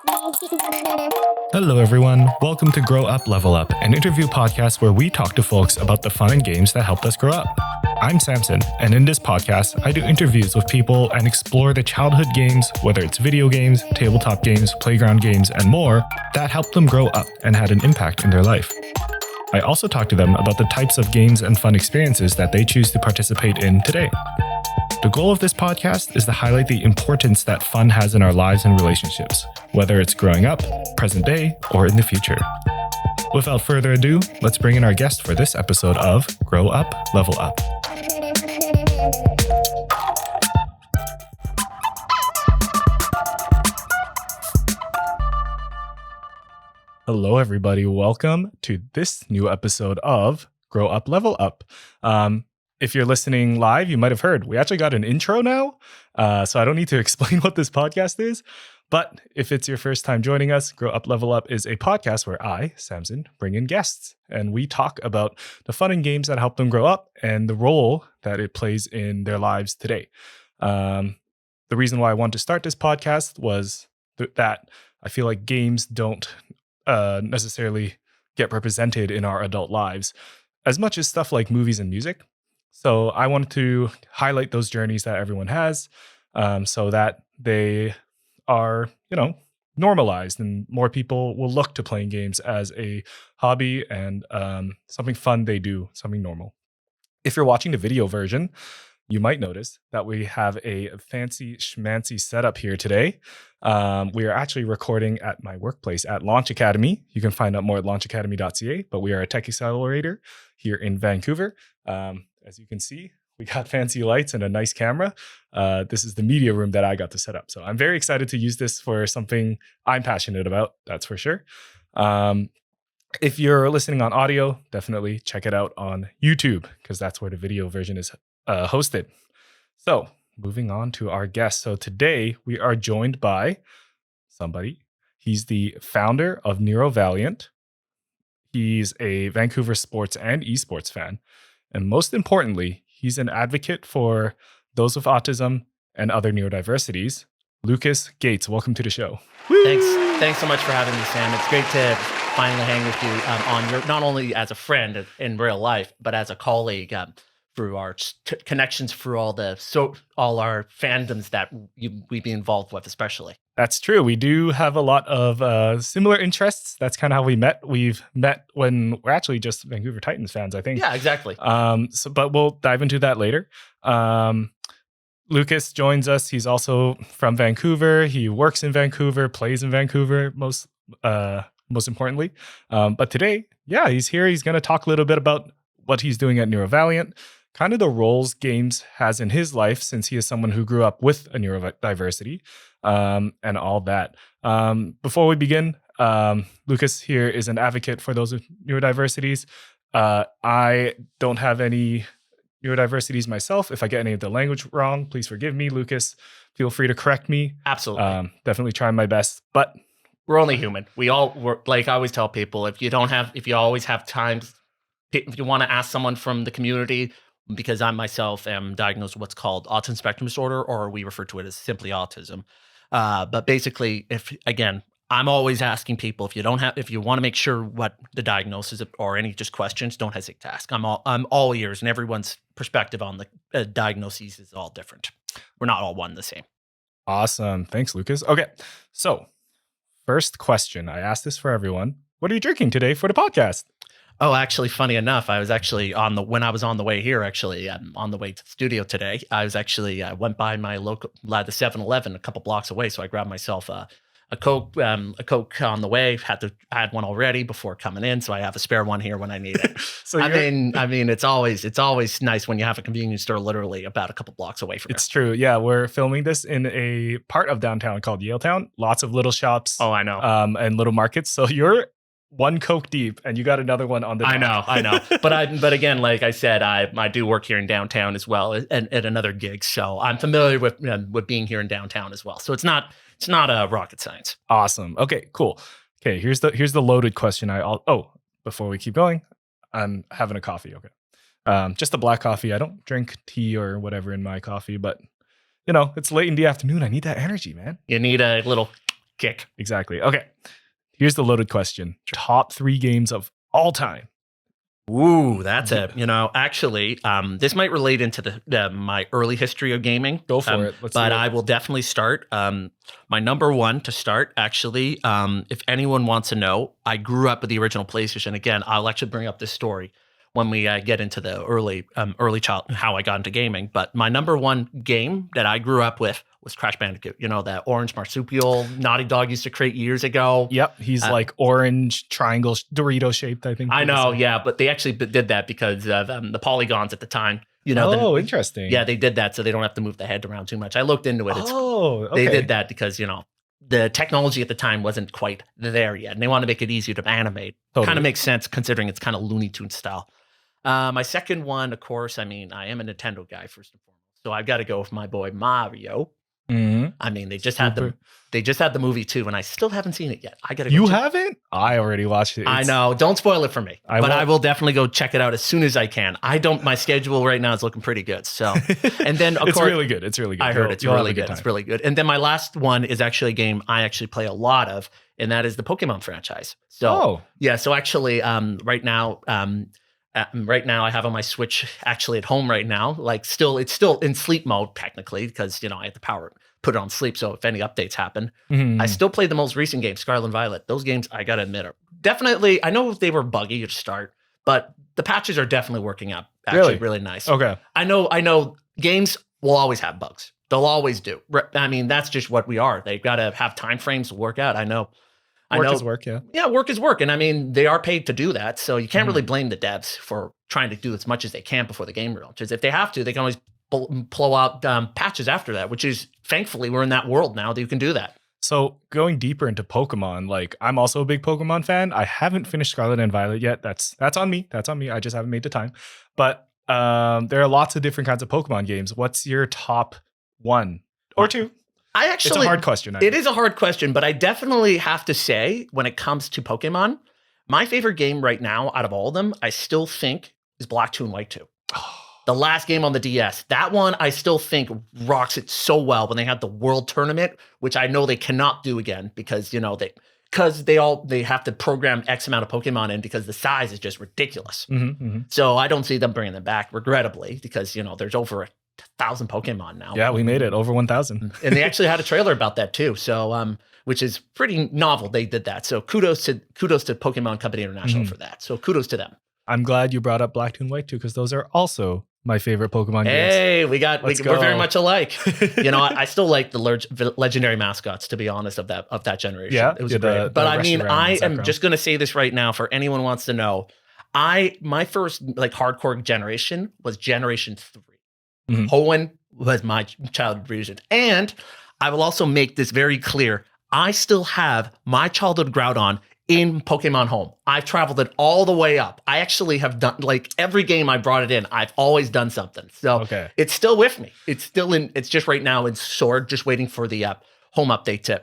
Hello, everyone. Welcome to Grow Up, Level Up, an interview podcast where we talk to folks about the fun and games that helped us grow up. I'm Samson, and in this podcast, I do interviews with people and explore the childhood games, whether it's video games, tabletop games, playground games, and more, that helped them grow up and had an impact in their life. I also talk to them about the types of games and fun experiences that they choose to participate in today. The goal of this podcast is to highlight the importance that fun has in our lives and relationships, whether it's growing up, present day, or in the future. Without further ado, let's bring in our guest for this episode of Grow Up, Level Up. Hello, everybody. Welcome to this new episode of Grow Up, Level Up. If you're listening live, you might have heard we actually got an intro now, so I don't need to explain what this podcast is. But if it's your first time joining us, Grow Up, Level Up is a podcast where I, Samson, bring in guests, and we talk about the fun and games that help them grow up and the role that it plays in their lives today. The reason why I wanted to start this podcast was that I feel like games don't necessarily get represented in our adult lives as much as stuff like movies and music. So I wanted to highlight those journeys that everyone has, so that they are, normalized, and more people will look to playing games as a hobby and something fun they do, something normal. If you're watching the video version, you might notice that we have a fancy schmancy setup here today. We are actually recording at my workplace at Launch Academy. You can find out more at launchacademy.ca, but we are a tech accelerator here in Vancouver. As you can see, we got fancy lights and a nice camera. This is the media room that I got to set up. So I'm very excited to use this for something I'm passionate about, that's for sure. If you're listening on audio, definitely check it out on YouTube, because that's where the video version is hosted. So moving on to our guest. So today we are joined by somebody. He's the founder of NeuroValiant. He's a Vancouver sports and esports fan. And most importantly, he's an advocate for those with autism and other neurodiversities. Lucas Gates, welcome to the show. Thanks so much for having me, Sam. It's great to finally hang with you on your, not only as a friend in real life, but as a colleague through our connections through all our fandoms that we've been involved with, especially. That's true. We do have a lot of similar interests. That's kind of how we met. We've met when we're actually just Vancouver Titans fans, I think. Yeah, exactly. But we'll dive into that later. Lucas joins us. He's also from Vancouver. He works in Vancouver, plays in Vancouver, most importantly. But today, he's here. He's going to talk a little bit about what he's doing at NeuroValiant, kind of the roles games has in his life, since he is someone who grew up with a neurodiversity, and all that. Before we begin, Lucas here is an advocate for those with neurodiversities. I don't have any neurodiversities myself. If I get any of the language wrong, please forgive me, Lucas. Feel free to correct me. Absolutely. Definitely trying my best, but we're only human. We're like I always tell people, if you always have times, if you want to ask someone from the community, because I myself am diagnosed with what's called autism spectrum disorder, or we refer to it as simply autism. But basically, I'm always asking people, if you want to make sure what the diagnosis or any just questions, don't hesitate to ask. I'm all ears, and everyone's perspective on the diagnoses is all different. We're not all one the same. Awesome. Thanks, Lucas. Okay. So first question, I asked this for everyone. What are you drinking today for the podcast? Oh, actually, funny enough, I was actually when I was on the way here, on the way to the studio today, I was actually went by my local, the 7-Eleven a couple blocks away. So I grabbed myself a Coke on the way. Had one already before coming in, so I have a spare one here when I need it. I mean, it's always nice when you have a convenience store literally about a couple blocks away from here. It's true. Yeah, we're filming this in a part of downtown called Yaletown. Lots of little shops. Oh, I know. And little markets. So you're one Coke deep, and you got another one on the dock. I know. But again, like I said, I do work here in downtown as well at another gig, so I'm familiar with being here in downtown as well. So it's not a rocket science. Awesome. Okay, cool. Okay, here's the loaded question. Before we keep going, I'm having a coffee. Okay, just a black coffee. I don't drink tea or whatever in my coffee, but it's late in the afternoon. I need that energy, man. You need a little kick. Exactly. Okay. Here's the loaded question. Top 3 games of all time. Ooh, that's it. Actually, this might relate into my early history of gaming. Go for it. Let's but see it. I will definitely start. My number one to start, actually, if anyone wants to know, I grew up with the original PlayStation. Again, I'll actually bring up this story when we get into the early child, how I got into gaming. But my number one game that I grew up with was Crash Bandicoot. That orange marsupial Naughty Dog used to create years ago. Yep. He's like orange triangle Dorito shaped, I think. I know, yeah, but they actually did that because of the polygons at the time. Interesting. Yeah, they did that so they don't have to move the head around too much. I looked into it. Okay. They did that because, the technology at the time wasn't quite there yet. And they want to make it easier to animate. Totally. Kind of makes sense considering it's kind of Looney Tunes style. My second one, of course, I am a Nintendo guy first and foremost. So I've got to go with my boy Mario. Mm-hmm. They just had the movie too, and I still haven't seen it yet. I gotta. You haven't? I already watched it. I know. Don't spoil it for me. I will definitely go check it out as soon as I can. My schedule right now is looking pretty good. So, and then of it's course, really good. It's really good. I heard it's really good. It's really good. And then my last one is actually a game I actually play a lot of, and that is the Pokemon franchise. So, yeah. So actually, right now, I have on my Switch actually at home right now. It's still in sleep mode technically because I have to put it on sleep. So if any updates happen, I still play the most recent game, Scarlet and Violet. Those games, I gotta admit, are definitely. I know they were buggy to start, but the patches are definitely working out. Actually, really nice. Okay. I know. Games will always have bugs. They'll always do. That's just what we are. They've got to have time frames to work out. I know. Work is work, yeah. Yeah, work is work. And they are paid to do that. So you can't really blame the devs for trying to do as much as they can before the game launches. If they have to, they can always blow out patches after that, which is, thankfully, we're in that world now that you can do that. So going deeper into Pokemon, I'm also a big Pokemon fan. I haven't finished Scarlet and Violet yet. That's on me. I just haven't made the time. But there are lots of different kinds of Pokemon games. What's your top 1 or 2? It's a hard question. It is a hard question, but I definitely have to say, when it comes to Pokemon, my favorite game right now out of all of them, I still think is Black 2 and White 2. The last game on the DS. That one I still think rocks it so well when they had the World Tournament, which I know they cannot do again because, they have to program X amount of Pokemon in because the size is just ridiculous. So I don't see them bringing them back, regrettably, because, there's over 1,000 Pokemon now. Yeah, we made it over 1,000. And they actually had a trailer about that too. So, which is pretty novel. They did that. So kudos to Pokemon Company International for that. So kudos to them. I'm glad you brought up Black 2 and White 2 because those are also my favorite Pokemon games. Hey, we're very much alike. I still like the legendary mascots, to be honest, of that generation. Yeah, it was great. But I am just going to say this right now for anyone who wants to know. My first hardcore generation was Generation 3. Hoenn was my childhood version. And I will also make this very clear. I still have my childhood Groudon in Pokemon Home. I've traveled it all the way up. I actually have done, every game I brought it in, I've always done something. So It's still with me. It's just right now in Sword, just waiting for the Home update to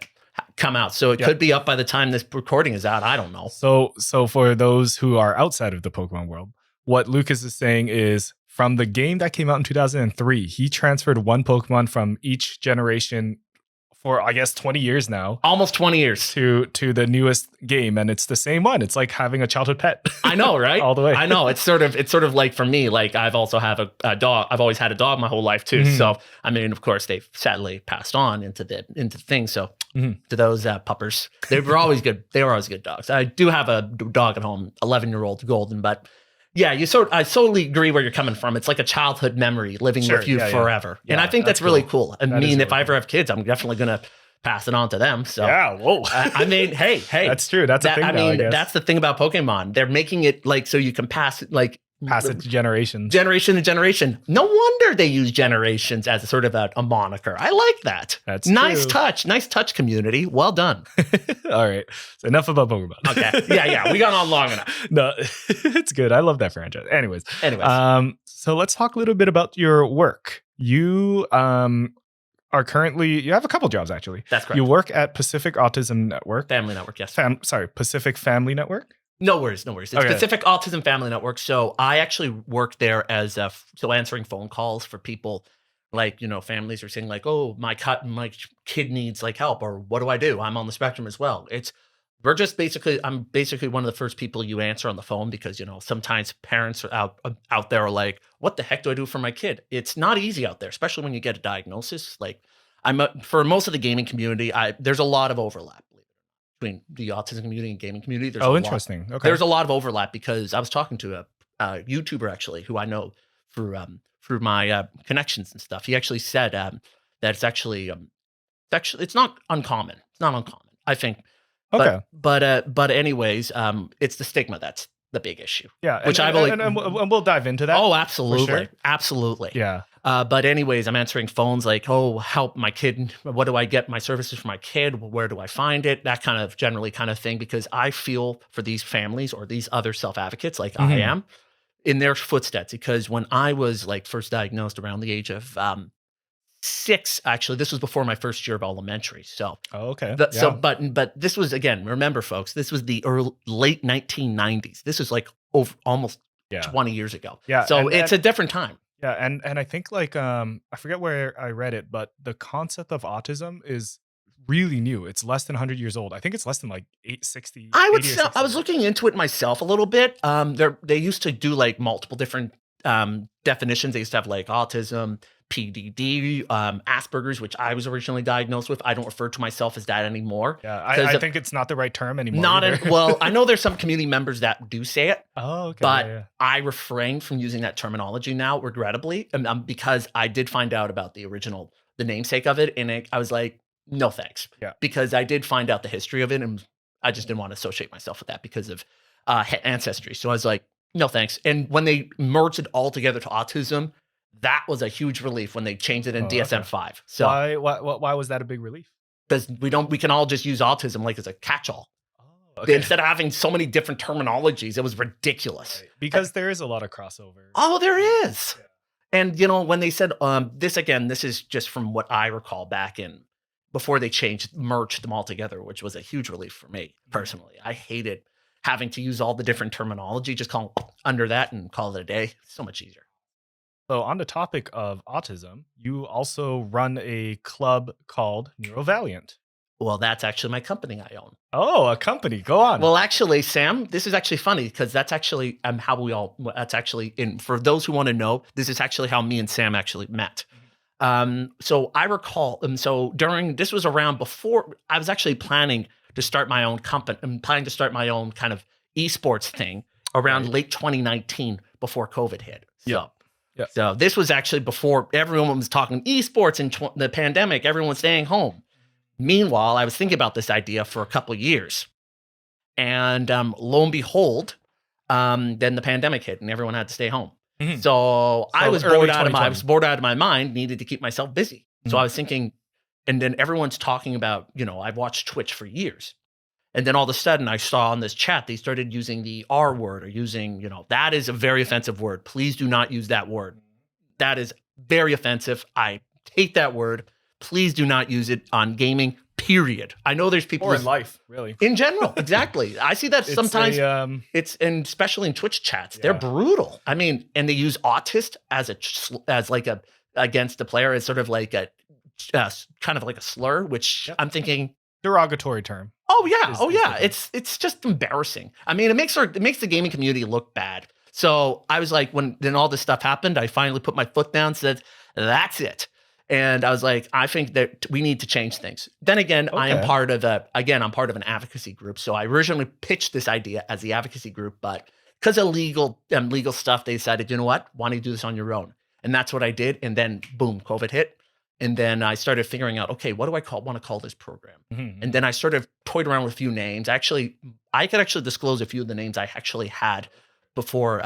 come out. So it could be up by the time this recording is out. I don't know. So for those who are outside of the Pokemon world, what Lucas is saying is, from the game that came out in 2003, he transferred one Pokemon from each generation for, I guess, 20 years now. Almost 20 years. To the newest game, and it's the same one. It's like having a childhood pet. I know, right? All the way. I know. It's sort of like for me, I've also have a dog. I've always had a dog my whole life too. So, of course, they've sadly passed on into things. So to those puppers, they were always good. They were always good dogs. I do have a dog at home, 11-year-old Golden, but yeah, I totally agree where you're coming from. It's like a childhood memory living with you forever. Yeah, and I think that's really cool. If I ever have kids, I'm definitely going to pass it on to them. So yeah, whoa. Hey. That's true. That's a thing now, I guess. That's the thing about Pokemon. They're making it so you can pass it to generations. Generation to generation. No wonder they use generations as a sort of a moniker. I like that. That's nice true. touch. Nice touch, community. Well done. All right. So enough about Pokemon. Okay. Yeah. We got on long enough. No, it's good. I love that franchise. Anyways. So let's talk a little bit about your work. You are currently, you have a couple jobs actually. That's correct. You work at Pacific Autism Network. Family Network, yes. Pacific Family Network. No worries. It's Pacific Autism Family Network. So I actually work there as answering phone calls for people like, families are saying like, oh, my kid needs like help, or what do I do? I'm on the spectrum as well. I'm basically one of the first people you answer on the phone, because, sometimes parents are out there are like, what the heck do I do for my kid? It's not easy out there, especially when you get a diagnosis. Like for most of the gaming community, there's a lot of overlap between the autism community and gaming community. Oh, interesting. Okay. There's a lot of overlap, because I was talking to a YouTuber actually who I know through my connections and stuff. He actually said that it's not uncommon. It's not uncommon, I think. Okay. But anyways, it's the stigma that's the big issue. Yeah. Which I believe, and we'll dive into that. Oh, absolutely. Sure. Absolutely. Yeah. But anyways, I'm answering phones like, oh, help my kid. What do I get my services for my kid? Where do I find it? That kind of generally kind of thing, because I feel for these families or these other self-advocates like I am in their footsteps. Because when I was like first diagnosed around the age of 6, actually, this was before my first year of elementary. So, okay. But this was, again, remember folks, this was the late 1990s. This is like almost 20 years ago. Yeah. So it's a different time. Yeah, and I think like I forget where I read it, but the concept of autism is really new. It's less than 100 years old. I think it's less than like 860. I was looking into it myself a little bit. They used to do like multiple different definitions. They used to have like autism, PDD, Asperger's, which I was originally diagnosed with. I don't refer to myself as that anymore. Yeah, I think it's not the right term anymore. Well, I know there's some community members that do say it. Oh, okay. But I refrain from using that terminology now, regrettably, because I did find out about the namesake of it, and I was like, no thanks. Yeah. Because I did find out the history of it, and I just didn't want to associate myself with that because of ancestry. So I was like, no thanks. And when they merged it all together to autism, that was a huge relief when they changed it in DSM-5. So why was that a big relief? Because we can all just use autism like as a catch-all. Okay. Instead of having so many different terminologies, it was ridiculous. Right. Because there is a lot of crossover. Oh, there is. Yeah. And when they said this is just from what I recall back in before they merged them all together, which was a huge relief for me personally. I hated having to use all the different terminology. Just call under that and call it a day. So much easier. So on the topic of autism, you also run a club called NeuroValiant. Well, that's actually my company I own. Oh, a company. Go on. Well, actually, Sam, this is actually funny because that's actually for those who want to know, this is actually how me and Sam actually met. So I recall, this was around before I was actually planning to start my own company. I'm planning to start my own kind of esports thing around late 2019 before COVID hit. So, so this was actually before everyone was talking esports and the pandemic, everyone was staying home. Meanwhile, I was thinking about this idea for a couple of years, and lo and behold, then the pandemic hit and everyone had to stay home. Mm-hmm. So I was bored out of my mind, needed to keep myself busy. Mm-hmm. So I was thinking, and then everyone's talking about, I've watched Twitch for years. And then all of a sudden I saw on this chat, they started using the R word or using, that is a very offensive word. Please do not use that word. That is very offensive. I hate that word. Please do not use it on gaming, period. I know there's people. Or in life, really. In general, exactly. I see that sometimes and especially in Twitch chats, they're brutal. I mean, and they use autist against the player as sort of like a kind of like a slur, which I'm thinking. Derogatory term. Oh yeah. It's just embarrassing. I mean, it makes the gaming community look bad. So I was like, when then all this stuff happened, I finally put my foot down, said, that's it. And I was like, I think that we need to change things. Then again, I'm part of an advocacy group. So I originally pitched this idea as the advocacy group, but because of legal stuff, they decided, you know what, why don't you do this on your own? And that's what I did. And then boom, COVID hit. And then I started figuring out, okay, what do I want to call this program? Mm-hmm. And then I sort of toyed around with a few names. Actually, I could actually disclose a few of the names I actually had before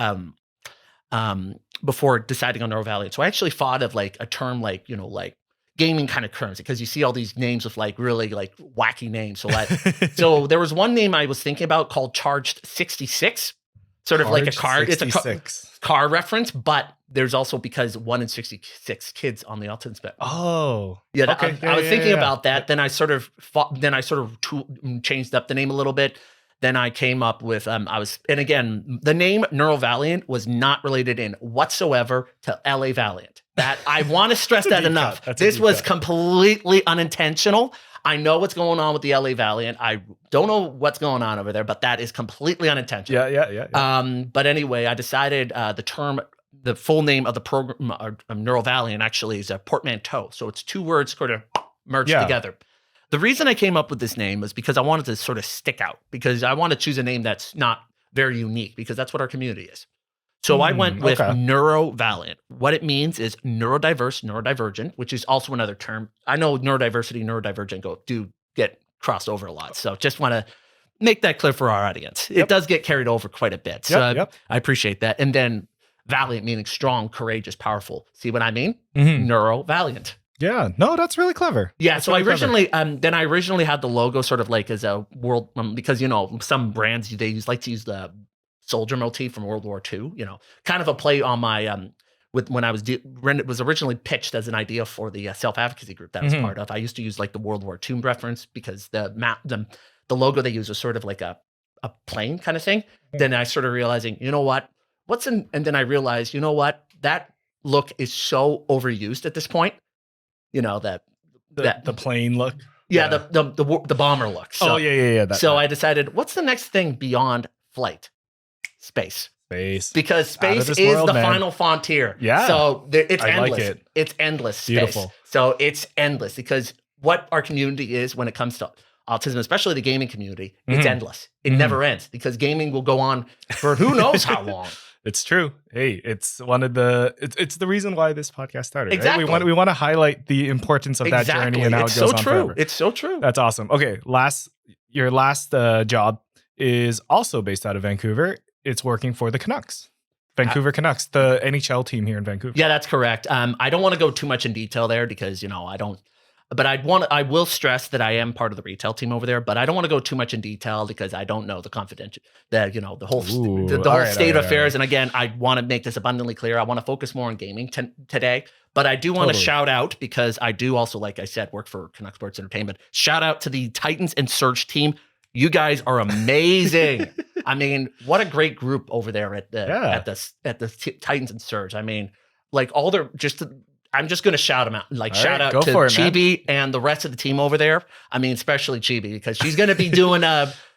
deciding on NeuroValiant. So I actually thought of like a term like, like gaming kind of terms, because you see all these names with like really like wacky names. So so there was one name I was thinking about called Charged 66, sort of like a car. 66. It's a car reference, but there's also because 1 in 66 kids on the autism spectrum. Oh, yeah. Okay. I was thinking about that. Then I sort of changed up the name a little bit. Then I came up with, and again, the name NeuroValiant was not related in whatsoever to LA Valiant. That I want to stress that enough. This was completely unintentional. I know what's going on with the LA Valiant. I don't know what's going on over there, but that is completely unintentional. Yeah. But anyway, I decided the full name of the program, Neuro Valiant, actually is a portmanteau. So it's two words sort of merged together. The reason I came up with this name was because I wanted to sort of stick out, because I want to choose a name that's not very unique, because that's what our community is. So I went with Neuro Valiant. What it means is neurodiverse, neurodivergent, which is also another term. I know neurodiversity, neurodivergent do get crossed over a lot. So just want to make that clear for our audience. It does get carried over quite a bit. So I appreciate that. And then Valiant meaning strong, courageous, powerful. See what I mean? Neuro Valiant. Yeah, no, that's really clever. Yeah, so I originally, then I originally had the logo sort of like as a world, because, you know, some brands, like to use the soldier motif from World War II, you know, kind of a play on my, when I was, it was originally pitched as an idea for the self-advocacy group that I was part of. I used to use like the World War II reference, because the logo they use was sort of like a plane kind of thing. Then I started realizing, you know what, and then I realized, you know what, that look is so overused at this point. You know, the plane look. Yeah, the bomber look. So, I decided, what's the next thing beyond flight? Space. Because space is the final frontier. Yeah. So it's endless. It's endless space. Beautiful. So it's endless, because what our community is when it comes to autism, especially the gaming community, it's endless. It never ends, because gaming will go on for who knows how long. It's true. Hey, it's one of it's the reason why this podcast started. Exactly. Right? We want to highlight the importance of that journey and how it goes on forever. It's so true. That's awesome. Okay, your last job is also based out of Vancouver. It's working for the Canucks. Vancouver Canucks, the NHL team here in Vancouver. Yeah, that's correct. I don't want to go too much in detail there, because, you know, I don't. But I will stress that I am part of the retail team over there, but I don't want to go too much in detail, because I don't know the the whole state of affairs. And again, I want to make this abundantly clear. I want to focus more on gaming today, but I do want to shout out, because I do also, like I said, work for Canuck Sports Entertainment. Shout out to the Titans and Surge team. You guys are amazing. I mean, what a great group over there at the Titans and Surge. I mean, like I'm just going to shout them out. Like, shout out to Chibi and the rest of the team over there. I mean, especially Chibi, because she's going to be doing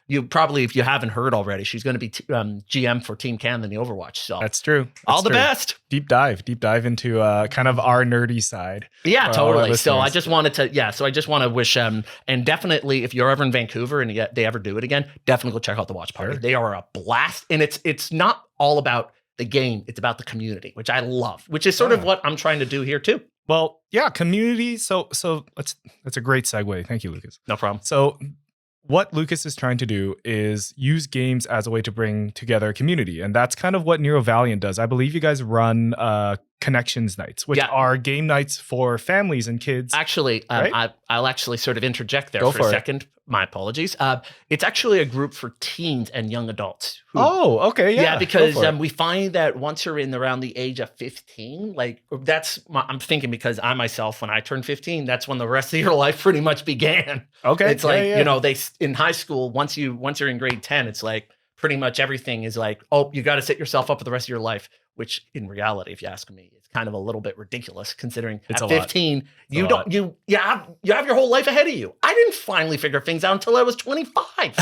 you probably, if you haven't heard already, she's going to be GM for Team Canada in the Overwatch. So that's true. All the best. Deep dive into kind of our nerdy side. Yeah, totally. So I just wanted to, wish and definitely, if you're ever in Vancouver and they ever do it again, definitely go check out the watch party. Sure. They are a blast, and it's not all about the game, it's about the community, which I love, which is sort of what I'm trying to do here too. Well, yeah, community. So that's a great segue. Thank you, Lucas. No problem. So what Lucas is trying to do is use games as a way to bring together a community. And that's kind of what Neuro Valiant does. I believe you guys run connections nights, which are game nights for families and kids. Actually, right? I'll actually sort of interject there for a second. My apologies. It's actually a group for teens and young adults. Yeah, because we find that once you're in around the age of 15, like I'm thinking, because I myself, when I turned 15, that's when the rest of your life pretty much began. Okay. It's you know, they in high school, once you're in grade 10, it's like pretty much everything is like, oh, you got to set yourself up for the rest of your life, which in reality, if you ask me, it's kind of a little bit ridiculous, considering at 15, you have your whole life ahead of you. I didn't finally figure things out until I was 25.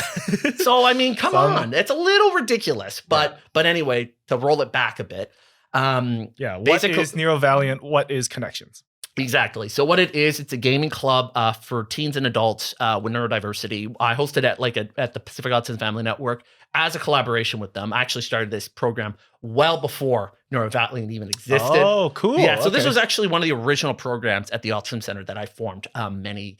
So, I mean, come on, it's a little ridiculous, but anyway, to roll it back a bit. What is Neuro Valiant? What is Connections? Exactly. So what it is, it's a gaming club for teens and adults with neurodiversity. I hosted at the Pacific Autism Family Network as a collaboration with them. I actually started this program well before Neuro Valiant even existed. Oh, cool. Yeah. So this was actually one of the original programs at the Autism Center that I formed many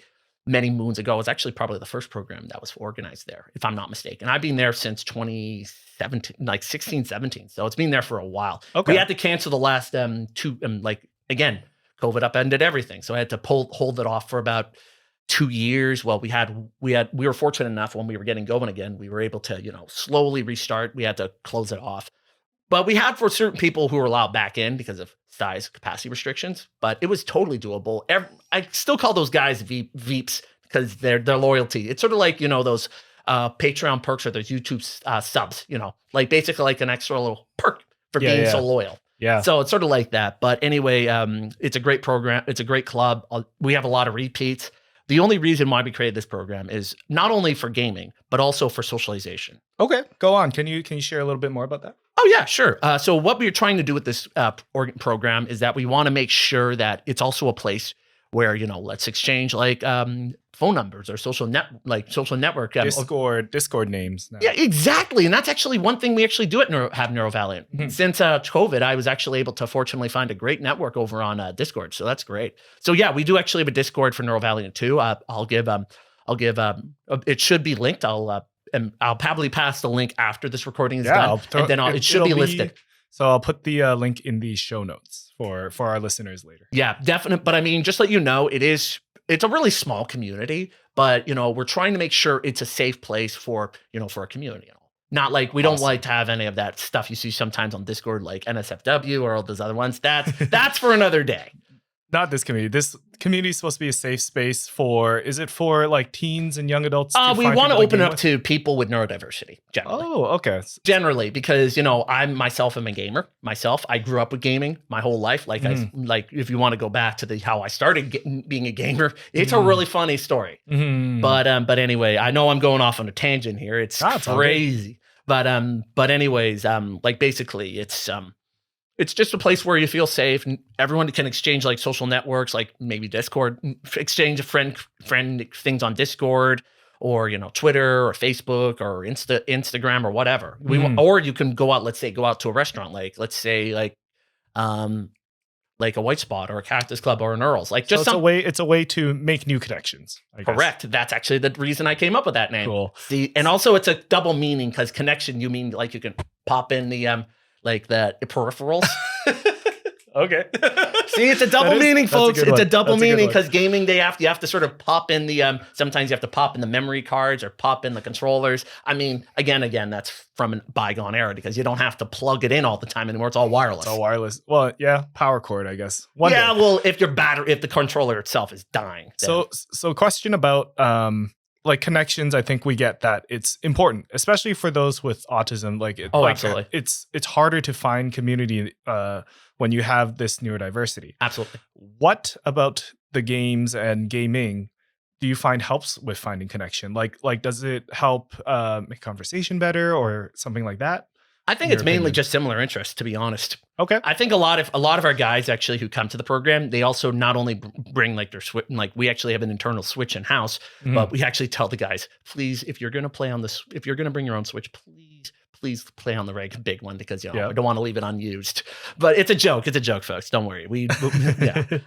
moons ago. It was actually probably the first program that was organized there, if I'm not mistaken. I've been there since 2017, like 16, 17. So it's been there for a while. Okay. We had to cancel the last two, again, COVID upended everything. So I had to hold it off for about 2 years. Well, we were fortunate enough when we were getting going again, we were able to, slowly restart. We had to close it off. But we had for certain people who were allowed back in because of size capacity restrictions, but it was totally doable. I still call those guys Veeps because their loyalty. It's sort of like, those Patreon perks or those YouTube subs, like basically like an extra little perk for being so loyal. Yeah. So it's sort of like that. But anyway, it's a great program. It's a great club. We have a lot of repeats. The only reason why we created this program is not only for gaming, but also for socialization. Okay, go on. Can you share a little bit more about that? Oh, yeah, sure. So what we're trying to do with this program is that we want to make sure that it's also a place where, let's exchange like phone numbers or social network. Discord names. Now. Yeah, exactly. And that's actually one thing we actually do at Have NeuroValiant. Mhm. Since COVID, I was actually able to fortunately find a great network over on Discord. So that's great. So yeah, we do actually have a Discord for NeuroValiant too. I'll give it should be linked. I'll probably pass the link after this recording is done, and then it should be listed. So I'll put the link in the show notes for our listeners later. Yeah, definitely. But I mean, just let you know, it's a really small community, but we're trying to make sure it's a safe place for a community. Not like we don't like to have any of that stuff you see sometimes on Discord, like NSFW or all those other ones. That's for another day. Not this community. This community is supposed to be a safe space is it for like teens and young adults? We want to open up to people with neurodiversity, generally. Oh, okay. Generally, because, I myself am a gamer. I grew up with gaming my whole life. Like, if you want to go back to how I started being a gamer, it's a really funny story. Mm-hmm. But anyway, I know I'm going off on a tangent here. It's crazy. But anyways, like basically it's just a place where you feel safe and everyone can exchange like social networks, like maybe Discord, exchange friend things on Discord or, Twitter or Facebook or Instagram or whatever. Or you can go out to a restaurant, like let's say like a White Spot or a Cactus Club or an Earl's. Like just it's a way to make new connections. I guess. Correct. That's actually the reason I came up with that name. Cool. See, and also it's a double meaning because connection, you mean like you can pop in the like the peripherals. Okay. See, it's a double meaning, folks. It's a double meaning because gaming, you have to sort of pop in the sometimes you have to pop in the memory cards or pop in the controllers. I mean, again, that's from a bygone era because you don't have to plug it in all the time anymore. It's all wireless. It's all wireless. Well, yeah, power cord, I guess. Well, if the controller itself is dying. Then. So question about like connections, I think we get that it's important, especially for those with autism. Absolutely. It's harder to find community when you have this neurodiversity. Absolutely. What about the games and gaming do you find helps with finding connection? Like does it help make conversation better or something like that? I think it's mainly just similar interests, to be honest. Okay. I think a lot of our guys actually who come to the program, they also not only bring like their Switch, like we actually have an internal Switch in house, but we actually tell the guys, please, if you're going to bring your own Switch, please play on the big one because I don't want to leave it unused. But it's a joke. It's a joke, folks. Don't worry.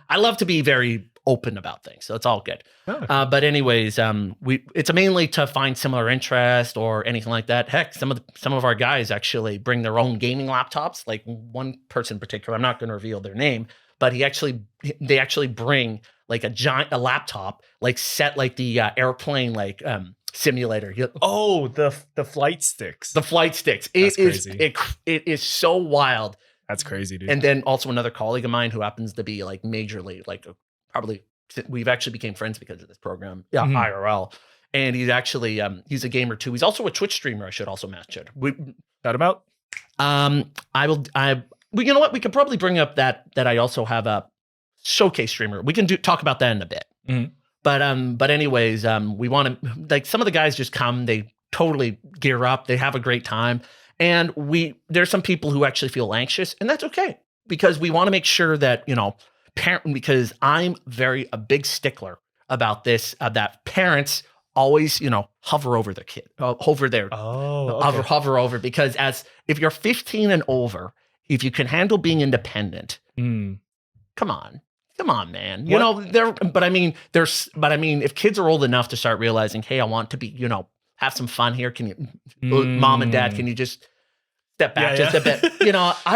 I love to be very open about things, so it's all good. Oh. But anyways, it's mainly to find similar interest or anything like that. Heck, some of our guys actually bring their own gaming laptops. Like one person in particular, I'm not going to reveal their name, but they actually bring like a laptop, like set like the airplane like simulator. The flight sticks. The flight sticks. It is so wild. That's crazy, dude. And then also another colleague of mine who happens to be like majorly like probably we've actually became friends because of this program. Yeah, IRL. And he's actually he's a gamer too. He's also a Twitch streamer. I should also mention. Shout him out. You know what? We could probably bring up that I also have a showcase streamer. We can talk about that in a bit. Mm-hmm. But anyways, we want to like some of the guys just come. They totally gear up. They have a great time. And there's some people who actually feel anxious, and that's okay because we want to make sure that because I'm a big stickler about this, that parents always, hover over their kid, hover over, because if you're 15 and over, if you can handle being independent, come on, man. But I mean, if kids are old enough to start realizing, hey, I want to be, have some fun here. Can you, mom and dad, can you just step back just a bit? Give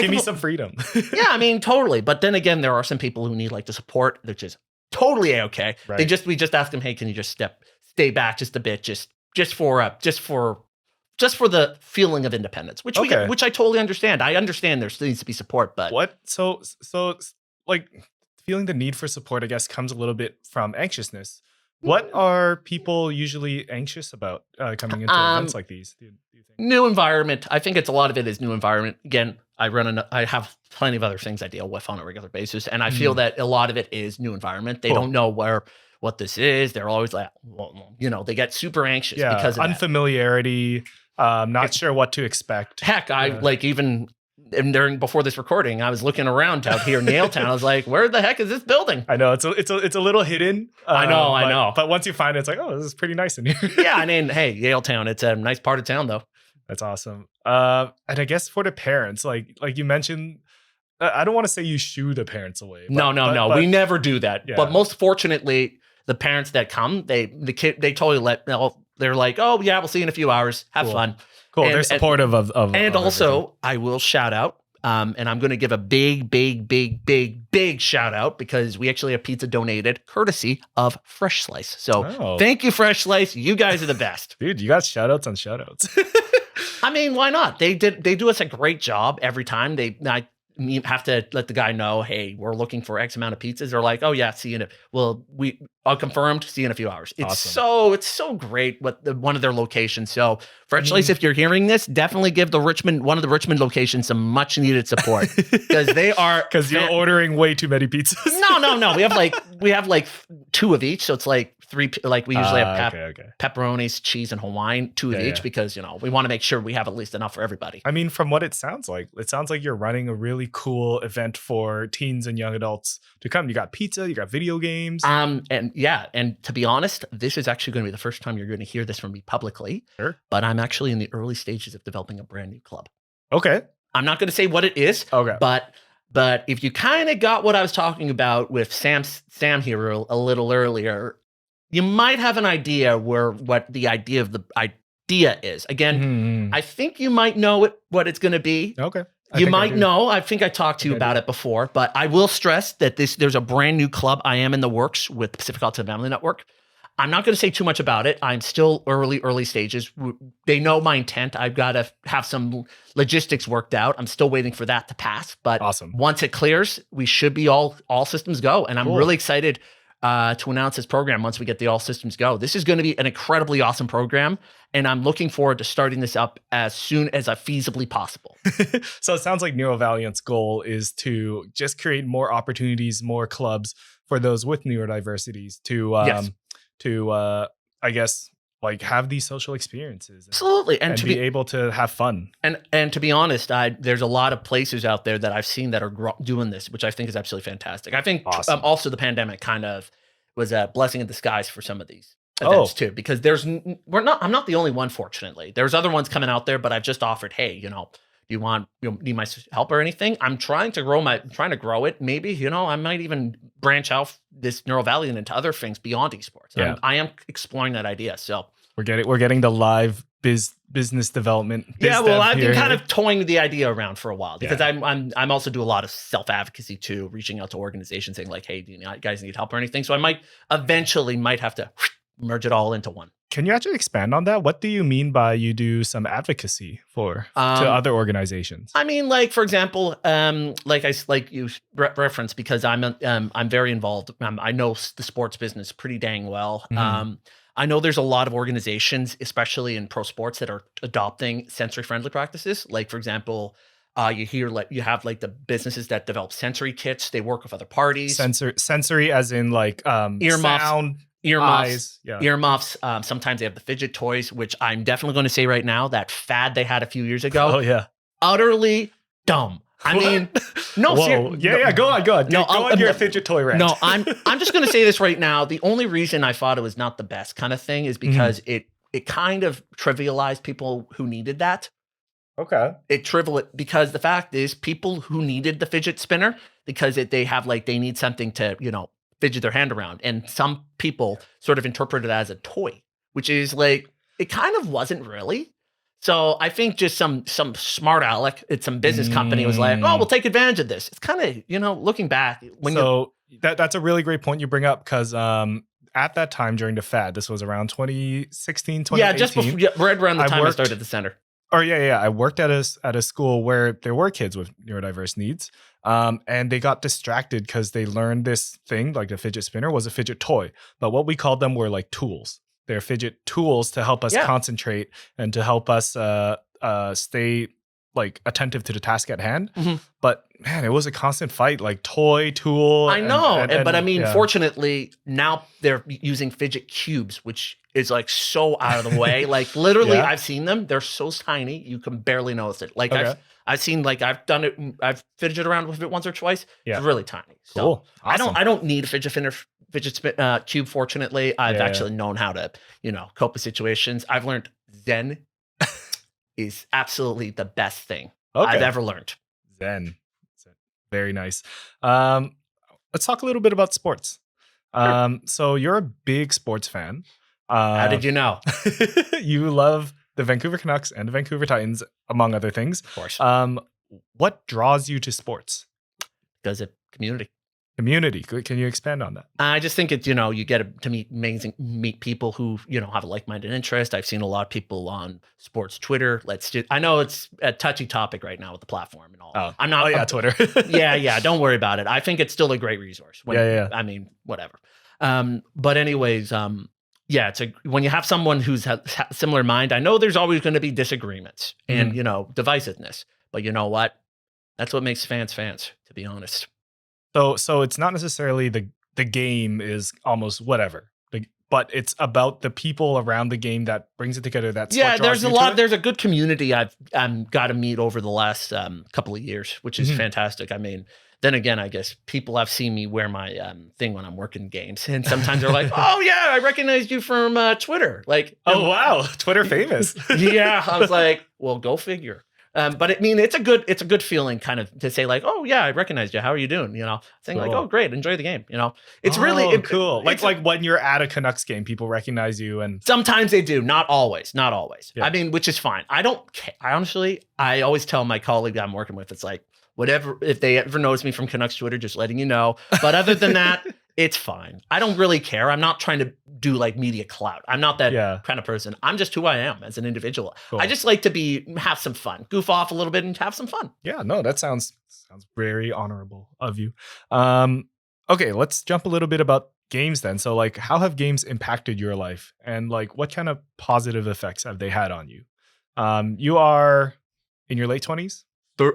me some freedom. Yeah, I mean, totally. But then again, there are some people who need like the support, which is totally okay. Right. We just ask them, hey, can you just stay back just a bit, just for the feeling of independence, which which I totally understand. I understand there needs to be support, but what? So like feeling the need for support, I guess, comes a little bit from anxiousness. What are people usually anxious about coming into events like these? Do you think? New environment. I think a lot of it is new environment. Again, I have plenty of other things I deal with on a regular basis, and I feel that a lot of it is new environment. They Cool. don't know what this is. They're always like, well, they get super anxious because of that. Unfamiliarity. Not sure what to expect. Heck, I like even before this recording, I was looking around out here in Yaletown. I was like, where the heck is this building? I know it's a little hidden. I know. But once you find it, it's like, oh, this is pretty nice in here. Yeah, I mean, hey, Yaletown, it's a nice part of town, though. That's awesome. And I guess for the parents, like you mentioned, I don't want to say you shoo the parents away. No. We never do that. Yeah. But most fortunately, the parents that come, they totally they're like, oh yeah, we'll see you in a few hours. Have fun. Cool. They're supportive of and also, everything. I will shout out, and I'm going to give a big shout out because we actually have pizza donated courtesy of Fresh Slice. So thank you, Fresh Slice. You guys are the best. Dude, you got shout outs on shout outs. I mean, why not? They do us a great job every time. You have to let the guy know, hey, we're looking for X amount of pizzas. They're like, oh yeah, see you I'll confirmed, see you in a few hours. It's awesome. It's so great with one of their locations. So Fresh Slice, if you're hearing this, definitely give one of the Richmond locations some much needed support because because you're ordering way too many pizzas. No. We have like 2 of each. So it's like 3, like we usually have pepperonis, cheese, and Hawaiian, 2 of each because, we want to make sure we have at least enough for everybody. I mean, from what it sounds like you're running a really cool event for teens and young adults to come. You got pizza, you got video games. And to be honest, this is actually going to be the first time you're going to hear this from me publicly. Sure. But I'm actually in the early stages of developing a brand new club. Okay. I'm not going to say what it is. Okay. But if you kind of got what I was talking about with Sam here a little earlier, you might have an idea what the idea of the idea is. Again, I think you might know what it's going to be. Okay. You might know. I think I talked to you about it before, but I will stress that there's a brand new club I am in the works with Pacific Autism Family Network. I'm not going to say too much about it. I'm still early stages. They know my intent. I've got to have some logistics worked out. I'm still waiting for that to pass. But awesome. Once it clears, we should be all systems go. And I'm really excited to announce this program once we get the all systems go. This is going to be an incredibly awesome program. And I'm looking forward to starting this up as soon as feasibly possible. So it sounds like Neurovaliant's goal is to just create more opportunities, more clubs for those with neurodiversities to I guess, like have these social experiences. Absolutely. And to be able to have fun. And to be honest, there's a lot of places out there that I've seen that are doing this, which I think is absolutely fantastic. I think also the pandemic kind of was a blessing in disguise for some of these events too, because I'm not the only one, fortunately. There's other ones coming out there, but I've just offered, hey, do you need my help or anything? I'm trying to grow it. Maybe, I might even branch out this Neurovaliant into other things beyond esports. Yeah. I am exploring that idea. So we're getting the live business develment. I've been kind of toying the idea around for a while because I'm also do a lot of self-advocacy too, reaching out to organizations saying like, hey, do you guys need help or anything? So I might eventually have to merge it all into one. Can you actually expand on that? What do you mean by you do some advocacy to other organizations? I mean, like for example, like you referenced, because I'm very involved. I know the sports business pretty dang well. Mm-hmm. I know there's a lot of organizations, especially in pro sports, that are adopting sensory-friendly practices. Like for example, you have the businesses that develop sensory kits. They work with other parties. Sensory, as in like earmuffs. Sound. Earmuffs, earmuffs. Sometimes they have the fidget toys, which I'm definitely going to say right now, that fad they had a few years ago. Oh yeah, utterly dumb. I mean, no. Go on. Go on your fidget toy rant. No, I'm just going to say this right now. The only reason I thought it was not the best kind of thing is because it kind of trivialized people who needed that. Okay. Because the fact is, people who needed the fidget spinner because they need something to fidget their hand around, and some people sort of interpret it as a toy, which is like it kind of wasn't really. So I think just some smart aleck at some business company was like, oh, we'll take advantage of this. It's kind of looking back that's a really great point you bring up, because at that time during the fad, this was around 2016, 2018. Yeah, just before, right around the time I started at the center. Or yeah. I worked at a school where there were kids with neurodiverse needs, and they got distracted because they learned this thing like the fidget spinner was a fidget toy, but what we called them were like tools. They're fidget tools to help us Yeah. concentrate and to help us stay like attentive to the task at hand. Mhm. But man, it was a constant fight, like toy, tool. I know, but I mean, yeah. fortunately, now they're using fidget cubes, which is like so out of the way. Like literally, Yeah. I've seen them; they're so tiny you can barely notice it. Like Okay. I've seen, like I've done it, I've fidgeted around with it once or twice. Yeah. It's really tiny. So Cool. Awesome. I don't need a cube. Fortunately, I've Yeah. actually known how to cope with situations. I've learned Zen is absolutely the best thing I've ever learned. Zen. Very nice. Let's talk a little bit about sports. Sure. So you're a big sports fan. How did you know? You love the Vancouver Canucks and the Vancouver Titans, among other things. Of course. What draws you to sports? Because of community. Community. Can you expand on that? I just think it's, you get to meet people who, have a like-minded interest. I've seen a lot of people on sports Twitter. I know it's a touchy topic right now with the platform and all. Oh, I'm not. Twitter. yeah. Don't worry about it. I think it's still a great resource. I mean, whatever. But anyways, when you have someone who's a similar mind, I know there's always going to be disagreements and, divisiveness, but you know what? That's what makes fans, to be honest. So it's not necessarily the game is almost whatever, but it's about the people around the game that brings it together. There's a good community I've got to meet over the last couple of years, which is fantastic. I mean, then again, I guess people have seen me wear my thing when I'm working games, and sometimes they're like, "Oh yeah, I recognized you from Twitter." Like, oh wow, Twitter famous. Yeah, I was like, well, go figure. But I mean, it's a good feeling kind of to say like, oh yeah, I recognized you. How are you doing? Saying like, oh great, enjoy the game. It's really cool. Like when you're at a Canucks game, people recognize you, and sometimes they do. Not always. Yeah. I mean, which is fine. I don't care. I always tell my colleague I'm working with, it's like, whatever, if they ever notice me from Canucks Twitter, just letting you know. But other than that, it's fine. I don't really care. I'm not trying to do like media clout. I'm not that kind of person. I'm just who I am as an individual. Cool. I just like to have some fun, goof off a little bit and have some fun. Yeah, no, that sounds very honorable of you. Okay, let's jump a little bit about games then. So like, how have games impacted your life, and like what kind of positive effects have they had on you? You are in your late 20s?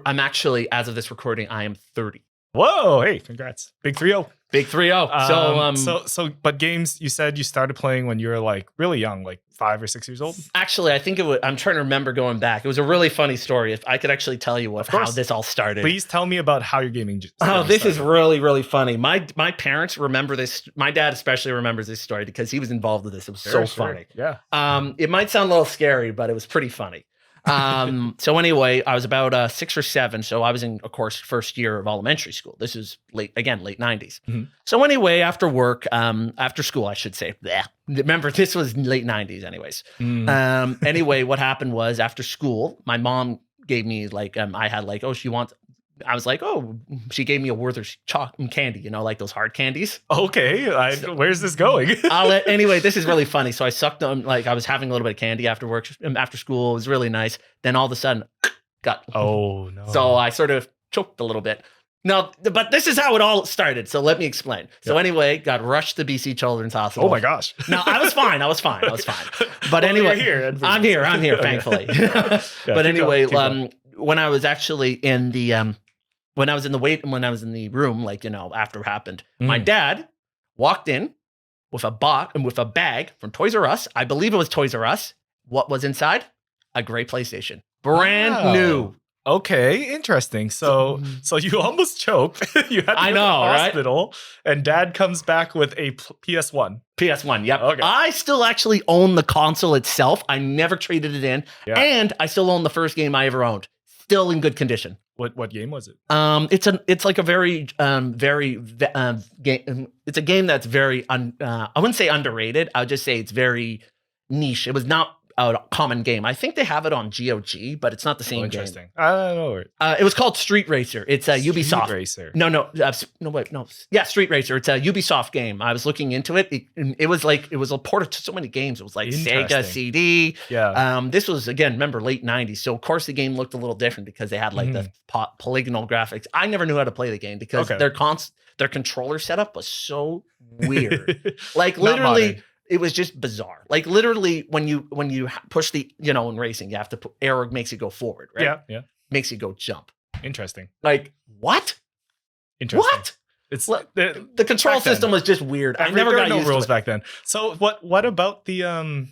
I'm actually, as of this recording, I am 30. Whoa, hey, congrats. Big 3-0. Big 3-0. But games, you said you started playing when you were like really young, like 5 or 6 years old? Actually, I think I'm trying to remember going back. It was a really funny story. If I could actually tell you how this all started. Please tell me about how your gaming this is really, really funny. My parents remember this. My dad especially remembers this story because he was involved with this. It was so funny. Yeah. It might sound a little scary, but it was pretty funny. So anyway, I was about 6 or 7. So I was in, of course, first year of elementary school. This is late 90s. Mm-hmm. So anyway, after school, I should say. Bleh. Remember, this was late 90s anyways. Anyway, what happened was after school, my mom gave me like, I had like, I was like, oh, she gave me a Werther's chocolate candy, like those hard candies. Okay, where's this going? Anyway, this is really funny. So I sucked them, like I was having a little bit of candy after work, after school. It was really nice. Then all of a sudden, oh no. So I sort of choked a little bit. No, but this is how it all started. So let me explain. So anyway, got rushed to BC Children's Hospital. Oh my gosh. No, I was fine. But anyway, I'm here, thankfully. But anyway, when I was actually in the when I was in the room, like, after it happened, my dad walked in with a bag from Toys R Us. I believe it was Toys R Us. What was inside? A gray PlayStation. Brand new. Okay, interesting. So you almost choked. You had to go to the hospital, right? And Dad comes back with a PS1. PS1, yep. Okay. I still actually own the console itself. I never traded it in. Yeah. And I still own the first game I ever owned. Still in good condition. What game was it? It's like a very game. It's a game that's very I wouldn't say underrated. I would just say it's very niche. It was not a common game. I think they have it on GOG, but it's not the same game. Interesting. I don't know. It was called Street Racer. It's a Street Ubisoft. Racer. No, wait, no. Yeah, Street Racer. It's a Ubisoft game. I was looking into it. It was a port to so many games. It was like Sega CD. Yeah. This was, again, remember, late 90s. So of course the game looked a little different because they had like the polygonal graphics. I never knew how to play the game because their controller setup was so weird. Like literally, it was just bizarre. Like literally, when you push the, in racing, you have to put arrow, makes you go forward, right? Yeah. Makes you go jump. Interesting. Like what? Interesting. What? It's the control system was just weird. I never got used to rules it. back then. So what about the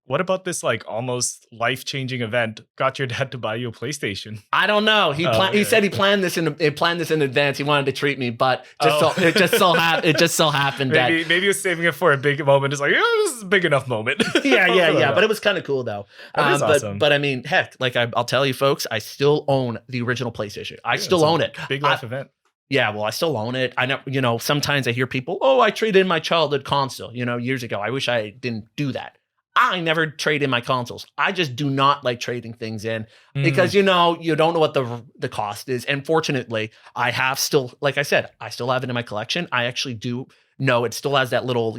what about this like almost life-changing event got your dad to buy you a PlayStation? I don't know. He said he planned this in advance. He wanted to treat me, but it just so happened that maybe he was saving it for a big moment. It's like, this is a big enough moment. yeah. But it was kind of cool though. That is awesome. But I mean, heck, like I'll tell you folks, I still own the original PlayStation. I still own it. Big life event. Yeah, well, I still own it. I know, sometimes I hear people, I traded in my childhood console, years ago. I wish I didn't do that. I never trade in my consoles. I just do not like trading things in because, you don't know what the cost is. And fortunately, I have still, like I said, I still have it in my collection. I actually do know it still has that little,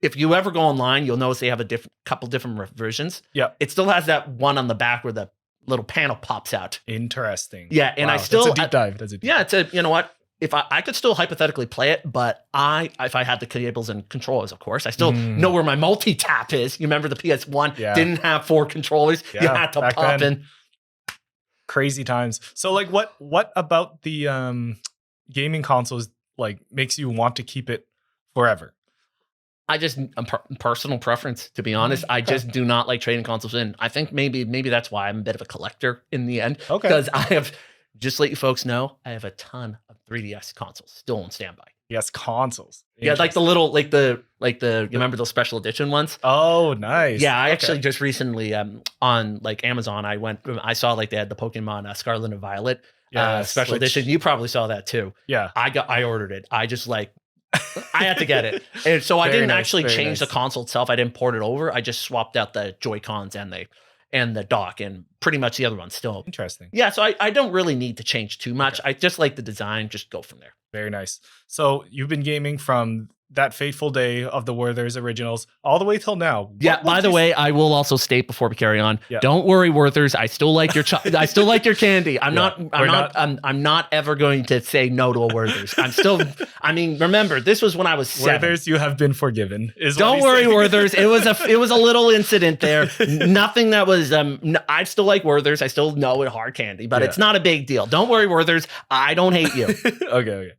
if you ever go online, you'll notice they have a couple different versions. Yeah. It still has that one on the back where the little panel pops out. Interesting. Yeah. And I still, it's a deep dive. Yeah. It's you know what? If I could still hypothetically play it, but if I had the cables and controllers, of course, I still know where my multi-tap is. You remember the PS1 didn't have 4 controllers. Yeah, you had to pop in. Crazy times. So like what about the gaming consoles like makes you want to keep it forever? I just personal preference, to be honest. I just do not like trading consoles in. I think maybe that's why I'm a bit of a collector in the end. Okay. Because I have, just to let you folks know, I have a ton of 3DS consoles still on standby. Yes, consoles. Yeah, like the little, you remember those special edition ones? Oh, nice. Yeah, I actually just recently on like Amazon, I saw like they had the Pokemon Scarlet and Violet special edition. You probably saw that too. Yeah. I ordered it. I just I had to get it. And so I didn't actually change the console itself. I didn't port it over. I just swapped out the Joy-Cons and the dock, and pretty much the other one's still. Interesting. Yeah, so I don't really need to change too much. I just like the design, just go from there. Very nice. So you've been gaming from that fateful day of the Werther's originals all the way till now. Yeah. By the way, I will also state before we carry on. Yeah. Don't worry, Werther's. I still like your I still like your candy. I'm not ever going to say no to a Werther's. Remember, this was when I was 7. Werther's, you have been forgiven. Don't worry, Werther's. It was a little incident there. Nothing that was. I still like Werther's. I still know it hard candy, but it's not a big deal. Don't worry, Werther's. I don't hate you. Okay.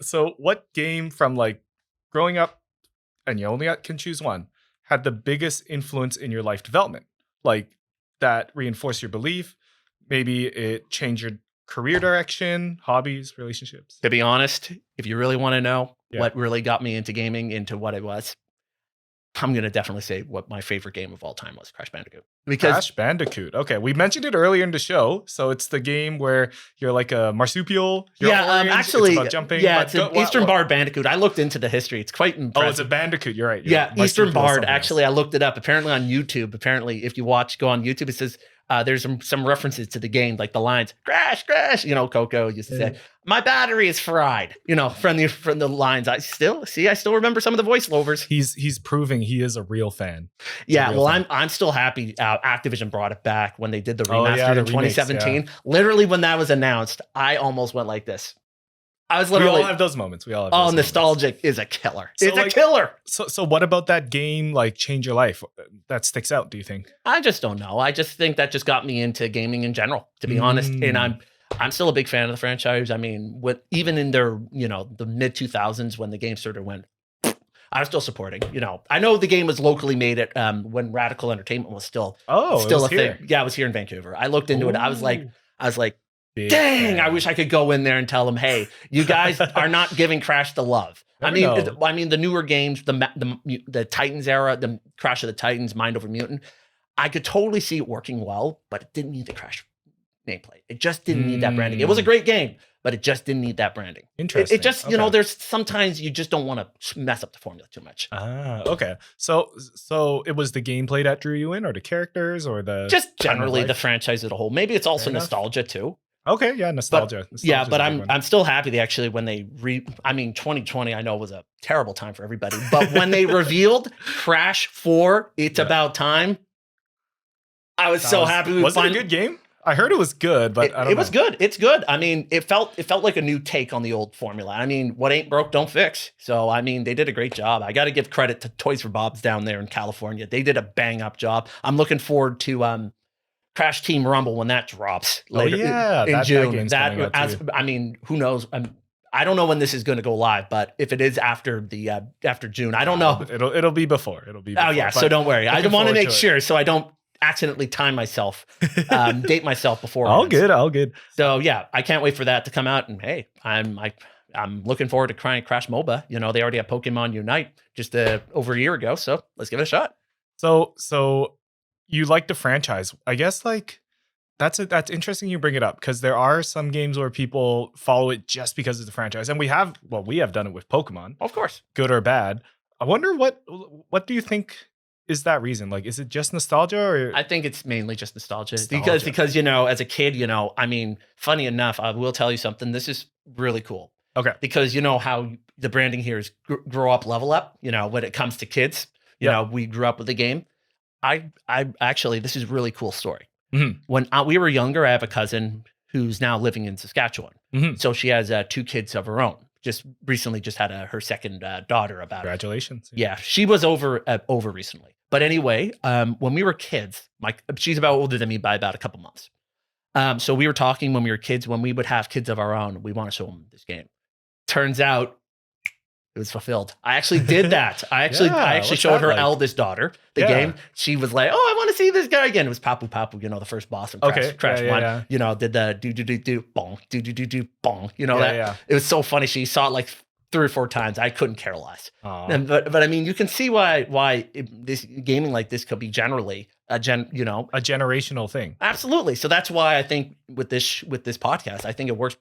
So what game from like growing up, and you only can choose one, had the biggest influence in your life development? Like that reinforced your belief? Maybe it changed your career direction, hobbies, relationships? To be honest, if you really want to know what really got me into gaming, into what it was, I'm going to definitely say what my favorite game of all time was, Crash Bandicoot. Crash Bandicoot. Okay, we mentioned it earlier in the show. So it's the game where you're like a marsupial. Actually, it's about jumping. Yeah, it's an Eastern Bard Bandicoot. I looked into the history. It's quite impressive. Oh, it's a Bandicoot. You're right. Eastern Bard. Actually, I looked it up. Apparently on YouTube. Apparently, if you go on YouTube, it says there's some references to the game, like the lines, crash, crash. Coco used to say, my battery is fried, from the lines. I still remember some of the voiceovers. He's proving he is a real fan. I'm still happy Activision brought it back when they did the remaster in 2017. Remakes, literally when that was announced, I almost went like this. I was literally. We all have those moments. Nostalgic is a killer. It's a killer. So what about that game like changed your life that sticks out, do you think? I just don't know. I just think that just got me into gaming in general, to be honest. And I'm still a big fan of the franchise. I mean, even in their, the mid 2000s when the game sort of went, I was still supporting. I know the game was locally made at when Radical Entertainment was still a thing. Yeah, I was here in Vancouver. I looked into it. I was like, dang, I wish I could go in there and tell them, hey, you guys are not giving Crash the love. I mean, the newer games, the Titans era, the Crash of the Titans, Mind Over Mutant, I could totally see it working well, but it didn't need the Crash nameplate. It just didn't need that branding. It was a great game, but it just didn't need that branding. Interesting. It just, you know, there's sometimes you just don't want to mess up the formula too much. Okay. So it was the gameplay that drew you in, or the characters, or the just generally the franchise as a whole. Maybe it's also nostalgia too. Okay, yeah, nostalgia. But I'm still happy they actually, when they 2020 I know was a terrible time for everybody, but when they revealed Crash 4, It's About Time, I was so happy. Was it a good game? I heard it was good, but I don't know. It was good. It's good. I mean, it felt like a new take on the old formula. I mean, what ain't broke, don't fix. So, I mean, they did a great job. I got to give credit to Toys for Bob's down there in California. They did a bang up job. I'm looking forward to Crash Team Rumble when that drops later in June. I mean, who knows? I don't know when this is going to go live, but if it is after June, I don't know. It'll be before. Oh yeah, so don't worry. I want to make sure so I don't accidentally time myself, date myself before. All good. So yeah, I can't wait for that to come out. And hey, I'm looking forward to Crash MOBA. You know, they already have Pokemon Unite just over a year ago, so let's give it a shot. So you like the franchise? I guess like that's interesting you bring it up, because there are some games where people follow it just because it's the franchise, and we have done it with Pokemon, of course, good or bad. I wonder what do you think is that reason? Like, is it just nostalgia, or? I think it's mainly just nostalgia. Because you know, as a kid, you know, I mean, funny enough, I will tell you something. This is really cool. Okay. Because you know how the branding here is grow up, level up. You know, when it comes to kids, you know, we grew up with the game. I actually, this is a really cool story. Mm-hmm. When we were younger, I have a cousin who's now living in Saskatchewan. Mm-hmm. So she has 2 kids of her own. Just recently had her second daughter. Congratulations. Yeah, she was over recently. But anyway, when we were kids, she's about older than me by about a couple months. So we were talking when we were kids, when we would have kids of our own, we want to show them this game. Turns out it was fulfilled. I actually did that. I actually showed her eldest daughter the game. She was like, "Oh, I want to see this guy again." It was Papu Papu, you know, the first boss in Crash 1. Yeah. You know, did the do bong, do bong. You know that. It was so funny. She saw it like 3 or 4 times. I couldn't care less. But I mean, you can see why this gaming like this could be generally a generational thing. Absolutely. So that's why I think with this podcast, I think it works.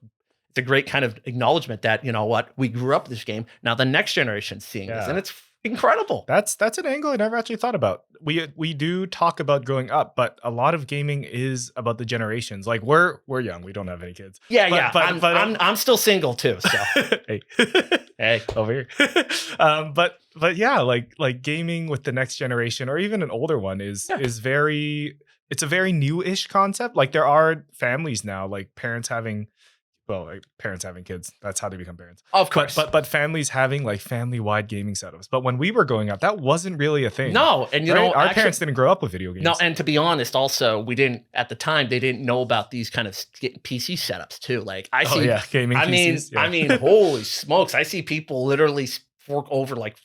It's a great kind of acknowledgement that, you know what, we grew up with this game. Now the next generation's seeing this, and it's incredible. That's an angle I never actually thought about. We do talk about growing up, but a lot of gaming is about the generations. Like we're young, we don't have any kids. I'm still single too. So hey, over here. But yeah, like gaming with the next generation, or even an older one, is very. It's a very new-ish concept. Like there are families now, like parents having kids. That's how they become parents. Of course. But families having like family-wide gaming setups. But when we were growing up, that wasn't really a thing. No, and you know, our parents didn't grow up with video games. No, and to be honest, also we didn't at the time. They didn't know about these kind of PC setups too. Like I see, gaming. I mean, holy smokes! I see people literally fork over like.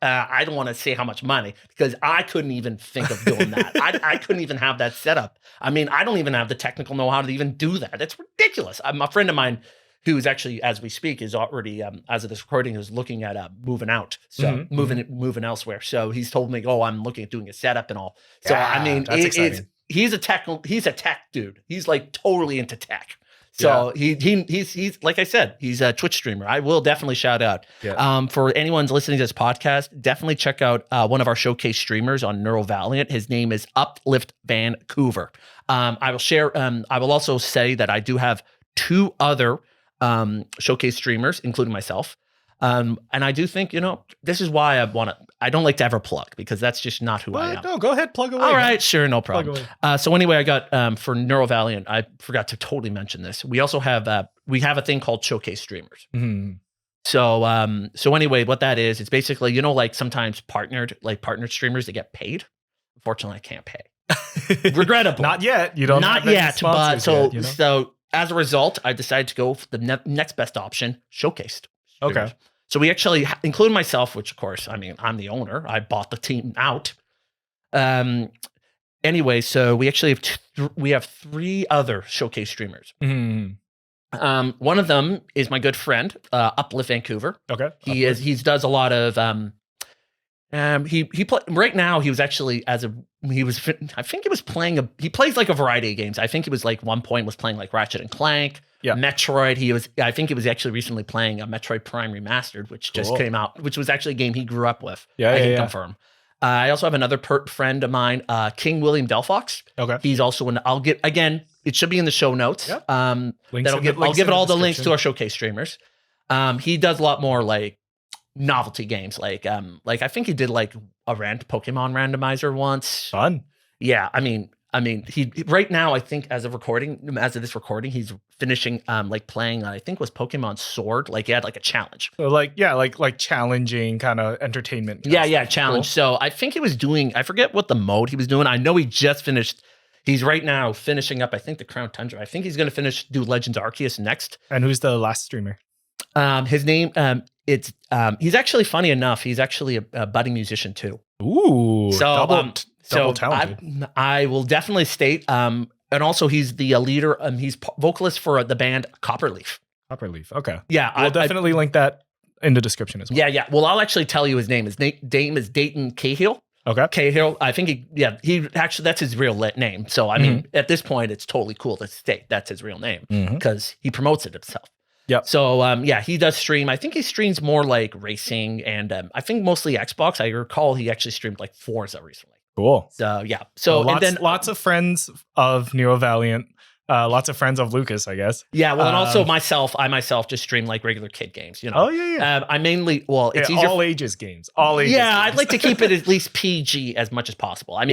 I don't want to say how much money, because I couldn't even think of doing that. I couldn't even have that set up. I mean, I don't even have the technical know-how to even do that. It's ridiculous. A friend of mine who's actually, as we speak, is already, as of this recording, is looking at moving out. So moving elsewhere. So he's told me, I'm looking at doing a setup and all. So I mean, he's a tech dude. He's like totally into tech. So he's like I said, he's a Twitch streamer. I will definitely shout out. For anyone's listening to this podcast, definitely check out one of our showcase streamers on NeuroValiant. His name is Uplift Vancouver. I will share. I will also say that I do have 2 other showcase streamers, including myself. And I do think, you know, this is why I don't like to ever plug, because that's just not who I am. No, go ahead, plug away. All right, sure, no problem. So anyway, I got, for NeuroValiant, I forgot to totally mention this. We also have, a thing called showcase streamers. Mm-hmm. So anyway, what that is, it's basically, you know, like sometimes partnered streamers, they get paid. Unfortunately, I can't pay. Regrettable. Not yet. You don't. Not yet. But so as a result, I decided to go for the next best option, showcased. Okay. So we actually, including myself, which of course, I mean, I'm the owner. I bought the team out. Anyway, so we actually have 3 other showcase streamers. Mm-hmm. One of them is my good friend, Uplift Vancouver. Okay. He does a lot of Right now he was actually I think he was playing he plays like a variety of games. I think he was like one point was playing like Ratchet and Clank, Metroid. I think he was actually recently playing a Metroid Prime Remastered, which just came out, which was actually a game he grew up with. I can confirm. I also have another friend of mine, King William Delphox. Okay. He's also I'll get, again, it should be in the show notes. Yep. I'll give it all the links to our showcase streamers. He does a lot more like novelty games, like I think he did like a Pokemon randomizer once. Fun. Yeah, I mean he right now, I think as of this recording, he's finishing like playing, I think it was Pokemon Sword. Like he had like a challenge. So like challenging kind of entertainment. Challenge. Cool. So I think he was doing, I forget what the mode he was doing. I know he just finished. He's right now finishing up, I think, the Crown Tundra. I think he's going to do Legends Arceus next. And who's the last streamer? His name, he's actually, funny enough, he's actually a budding musician too. Ooh, so double talented. I will definitely state, and also he's the leader. He's vocalist for the band Copperleaf. Copperleaf. Okay. Yeah, I'll definitely link that in the description as well. Yeah. Well, I'll actually tell you his name. His name is Dayton Cahill. Okay. Cahill. I think he actually, that's his real name. So I mean, at this point, it's totally cool to state that's his real name because he promotes it himself. Yeah. So he does stream. I think he streams more like racing and I think mostly Xbox. I recall he actually streamed like Forza recently. Cool. So yeah. So lots of friends of Neo Valiant, lots of friends of Lucas, I guess. Yeah. Well, and also I myself just stream like regular kid games. You know. Oh yeah. I mainly it's easier all ages games. All ages. Yeah, games. I'd like to keep it at least PG as much as possible. I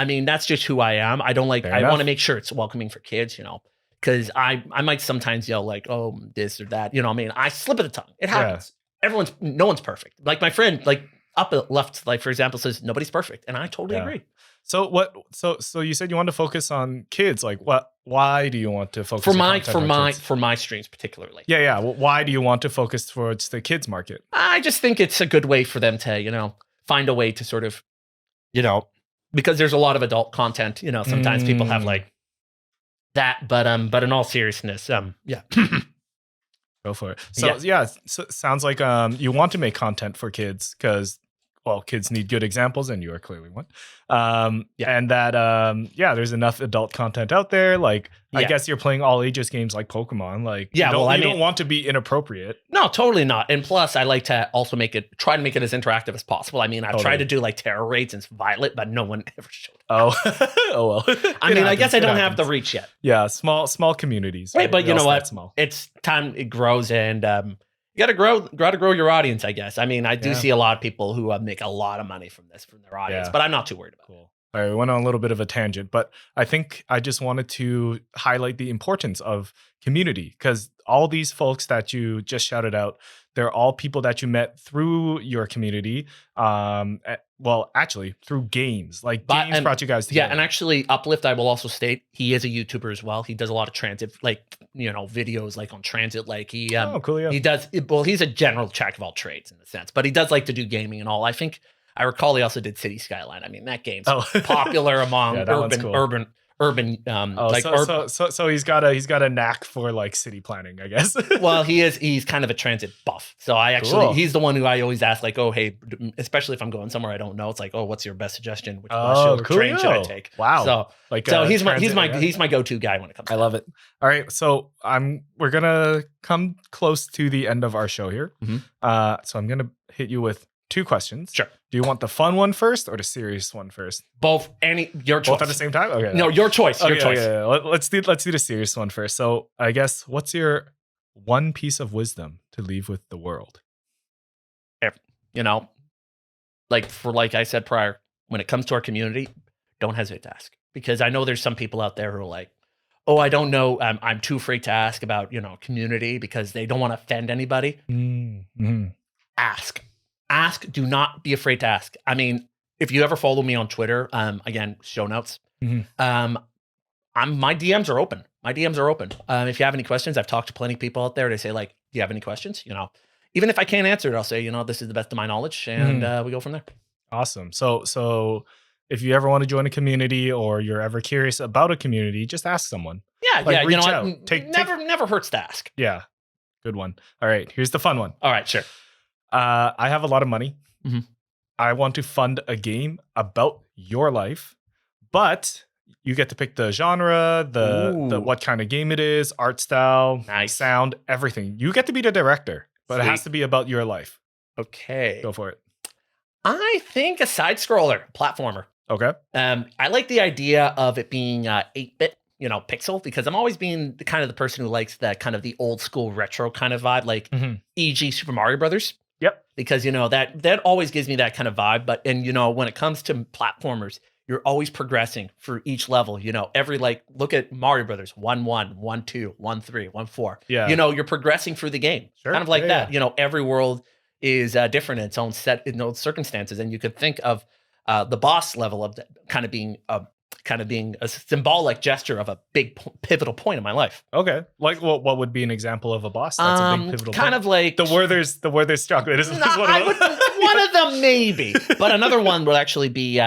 mean that's just who I am. I don't like. I want to make sure it's welcoming for kids. You know. Because I might sometimes yell like, oh, this or that. You know what I mean? I slip of the tongue. It happens. Yeah. No one's perfect. Like my friend, like up left, like for example, says nobody's perfect. And I totally agree. So what, so you said you want to focus on kids. Like why do you want to focus for my streams particularly? Yeah. Well, why do you want to focus towards the kids market? I just think it's a good way for them to, you know, find a way to sort of, you know, because there's a lot of adult content, you know, sometimes people have like, that, but in all seriousness, yeah. Go for it. So so sounds like you want to make content for kids because kids need good examples, and you are clearly one. And that there's enough adult content out there. Like I guess you're playing all ages games like Pokemon. Like you don't want to be inappropriate. No, totally not. And plus, I like to also try to make it as interactive as possible. I mean, I've tried to do like terror raids and Violet, but no one ever showed up. Oh well. I mean, I guess I don't have the reach yet. Yeah, small communities. Right, but you know what? It's time it grows, and you gotta grow your audience, I guess. I mean, I do see a lot of people who make a lot of money from their audience, but I'm not too worried about it. All right, we went on a little bit of a tangent, but I think I just wanted to highlight the importance of community because all these folks that you just shouted out, they're all people that you met through your community. Actually, through games. Like games brought you guys together. Yeah, and actually, Uplift, I will also state, he is a YouTuber as well. He does a lot of transit, like, you know, videos like on transit. Like he does. Well, he's a general jack of all trades in a sense, but he does like to do gaming and all. I recall he also did City Skyline. I mean, that game's popular among So he's got a knack for like city planning, I guess. Well, he's kind of a transit buff. So he's the one who I always ask, like, oh, hey, especially if I'm going somewhere I don't know, it's like, oh, what's your best suggestion? Which bus or train should I take? Wow. So he's my go-to guy when it comes to love it. All right. So we're gonna come close to the end of our show here. So I'm gonna hit you with 2 questions. Sure. Do you want the fun one first or the serious one first? Both. Your choice. Both at the same time? Okay. No, your choice. Your choice. Okay. Let's do the serious one first. So I guess what's your one piece of wisdom to leave with the world? You know, like I said prior, when it comes to our community, don't hesitate to ask. Because I know there's some people out there who are like, oh, I don't know. I'm too afraid to ask about, you know, community because they don't want to offend anybody. Mm-hmm. Ask. Do not be afraid to ask. I mean, if you ever follow me on Twitter, again, show notes. My DMs are open. If you have any questions, I've talked to plenty of people out there. They say like, do you have any questions? You know, even if I can't answer it, I'll say, you know, this is the best of my knowledge, and we go from there. Awesome. So if you ever want to join a community or you're ever curious about a community, just ask someone. Yeah. Reach you know, out. Never hurts to ask. Yeah. Good one. All right. Here's the fun one. All right, sure. I have a lot of money. I want to fund a game about your life, but you get to pick the genre, the Ooh. what kind of game it is, art style, Nice. sound, everything. You get to be the director, but it has Sweet. to be about your life. Okay. Go for it. I think a side scroller platformer. Okay. I like the idea of it being 8-bit, pixel, because I'm always being the kind of the person who likes that kind of the old school retro kind of vibe, like e.g. Super Mario Brothers. Yep. Because that always gives me that kind of vibe. But when it comes to platformers, you're always progressing for each level. Look at Mario Brothers 1-1, 1-2, 1-3, 1-4. Yeah. You're progressing through the game. Sure. Kind of like that. Every world is different in its own set, in those circumstances. And you could think of the boss level of kind of being a symbolic gesture of a big pivotal point in my life. Okay. Like what would be an example of a boss? That's a big pivotal kind point. of like the Werther's chocolate is one of them. one of them maybe, but another one would actually be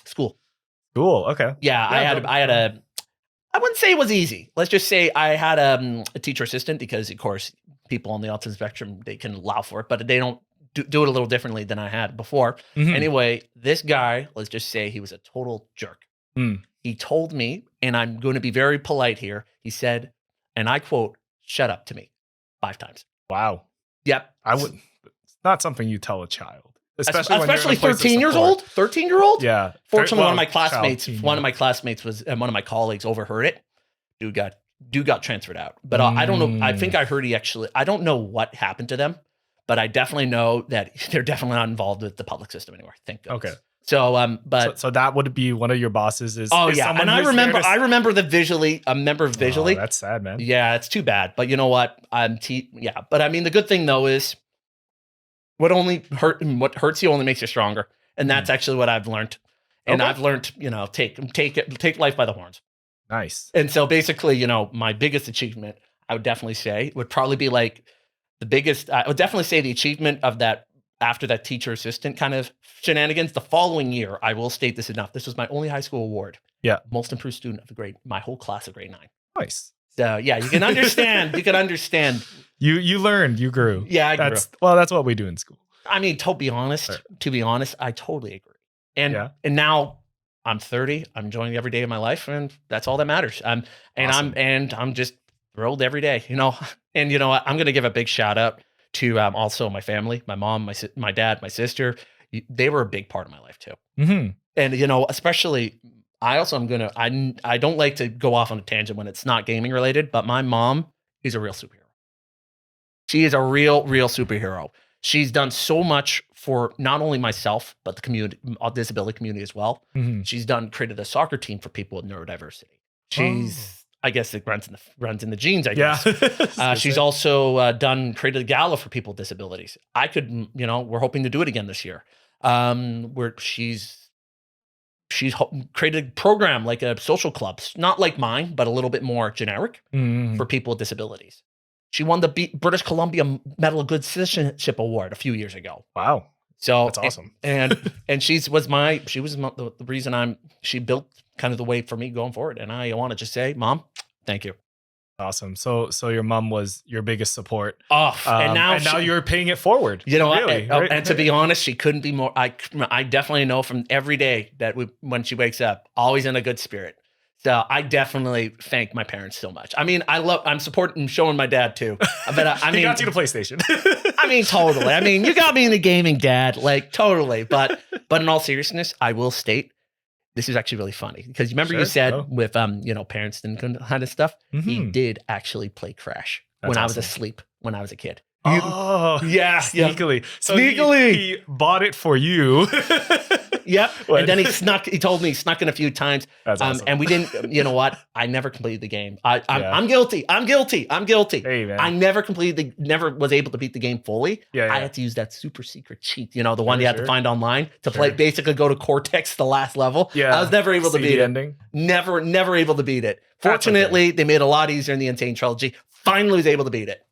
school. Cool. Okay. Yeah, I wouldn't say it was easy. Let's just say I had a teacher assistant, because of course people on the autism spectrum, they can allow for it, but they don't do it a little differently than I had before. Anyway, this guy, let's just say he was a total jerk. He told me, and I'm going to be very polite here, he said, and I quote, "Shut up" to me 5 times. Wow. Yep. It's not something you tell a child. Especially 13 years old. 13-year-old. Yeah. Fortunately, one of my classmates was, and one of my colleagues overheard it. Dude got transferred out. But I don't know. I think I heard I don't know what happened to them, but I definitely know that they're definitely not involved with the public system anymore. Thank God. Okay. So, so that would be one of your bosses. And I remember visually. Oh, that's sad, man. Yeah, it's too bad. But you know what? But I mean, the good thing though is, what hurts you only makes you stronger, and that's actually what I've learned. And I've learned, take life by the horns. Nice. And so basically, my biggest achievement, I would definitely say, would probably be like I would definitely say the achievement of that, after that teacher assistant kind of shenanigans. The following year, I will state this enough. This was my only high school award. Yeah. Most improved student of my whole class of grade 9. Nice. So yeah, you can understand. You learned, you grew. Yeah, I grew. That's what we do in school. I mean, to be honest, I totally agree. And now I'm 30. I'm enjoying every day of my life, and that's all that matters. Awesome. I'm just thrilled every day. And you know what? I'm going to give a big shout out to also my family, my mom, my dad, my sister. They were a big part of my life too. And especially, I don't like to go off on a tangent when it's not gaming related, but my mom is a real superhero. She is a real superhero. She's done so much for not only myself, but the community, disability community as well. She's created a soccer team for people with neurodiversity. I guess it runs in the genes, I guess. Yeah. She's also created a gala for people with disabilities. We're hoping to do it again this year. Where she's created a program, like a social club, not like mine, but a little bit more generic for people with disabilities. She won the British Columbia Medal of Good Citizenship Award a few years ago. Wow. So that's awesome. And she was the reason she built kind of the way for me going forward. And I want to just say, Mom, thank you. Awesome. So your mom was your biggest support. And now you're paying it forward. You know really, what? And to be honest, she couldn't be more. I definitely know from every day that when she wakes up, always in a good spirit. So I definitely thank my parents so much. I mean, I'm supporting, showing my dad too. But he got you the PlayStation. I mean, totally. I mean, you got me in the gaming, Dad. Like totally. But in all seriousness, I will state, this is actually really funny, because remember you said with parents and kind of stuff. He did actually play Crash when I was asleep when I was a kid. Oh yeah, sneakily. So sneakily, he bought it for you. Yep. And then he told me he snuck in a few times. That's awesome. And we didn't, you know what? I never completed the game. I'm guilty. Hey, man. I never never was able to beat the game fully. Yeah. I had to use that super secret cheat, the one you had to find online to play, basically go to Cortex, the last level. Yeah. I was never able to beat ending. Never able to beat it. Fortunately, they made it a lot easier in the Insane Trilogy. Finally was able to beat it.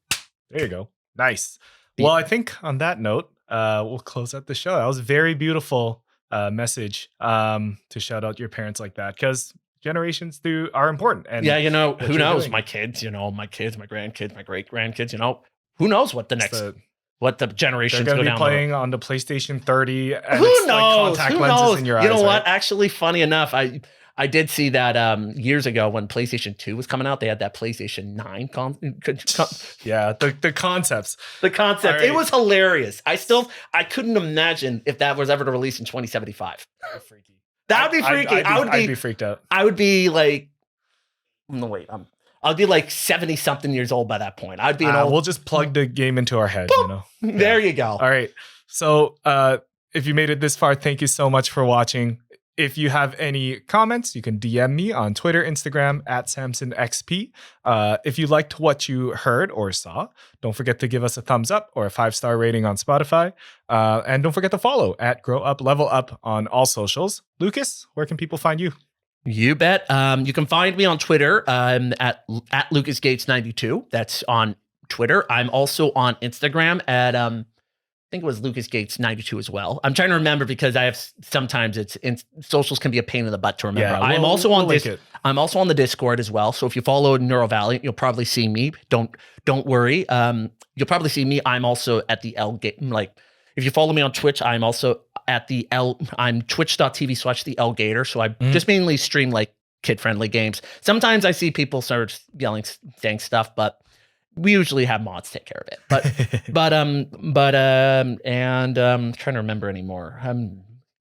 There you go. Nice. Well, I think on that note, we'll close out the show. That was a very beautiful message to shout out your parents like that, because generations are important. And yeah, who knows? My kids, my grandkids, my great grandkids, who knows what the next what the They're generations going go to be down the road. playing on the PlayStation 30 and Who it's knows? like contact Who lenses knows? in your eyes. You know what? Right? Actually, funny enough, I did see that years ago when PlayStation 2 was coming out. They had that PlayStation 9 Yeah, the concepts. the concept. All right. It was hilarious. I couldn't imagine if that was ever to release in 2075. Freaky. That'd be freaky. I'd be freaked out. I would be like, no wait, I'd be like 70 something years old by that point. I'd be an old. We'll just plug the game into our head, you know. There you go. All right. So if you made it this far, thank you so much for watching. If you have any comments, you can DM me on Twitter, Instagram at SamsonXP. If you liked what you heard or saw, don't forget to give us a thumbs up or a 5-star rating on Spotify. And don't forget to follow at Grow Up Level Up on all socials. Lucas, where can people find you? You bet. You can find me on Twitter at LucasGates92. That's on Twitter. I'm also on Instagram at I think it was LucasGates92 as well. I'm trying to remember because I have sometimes socials can be a pain in the butt to remember. Yeah, I'm also on link this. it. I'm also on the Discord as well. So if you follow NeuroValiant, you'll probably see me. Don't worry. You'll probably see me. I'm also at the L game. Like if you follow me on Twitch, I'm also at the L. I'm twitch.tv/the L Gator. So I just mainly stream like kid-friendly games. Sometimes I see people start yelling, saying stuff, but we usually have mods take care of it. Trying to remember anymore.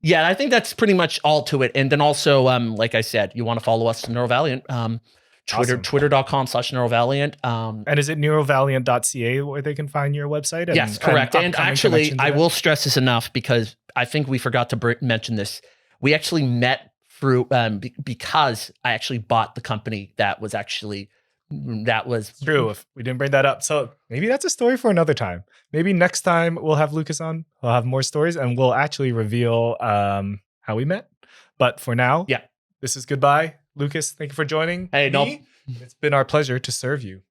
Yeah, I think that's pretty much all to it. And then also, like I said, you want to follow us, NeuroValiant. Awesome. Twitter.com/NeuroValiant. And is it neurovaliant.ca where they can find your website? Yes, correct. And upcoming actually, conventions I event? will stress this enough because I think we forgot to mention this. We actually met through because I actually bought the company that was True. If we didn't bring that up. So maybe that's a story for another time. Maybe next time we'll have Lucas on. We'll have more stories and we'll actually reveal how we met. But for now, Yeah. This is goodbye. Lucas, thank you for joining Hey, no. me. It's been our pleasure to serve you.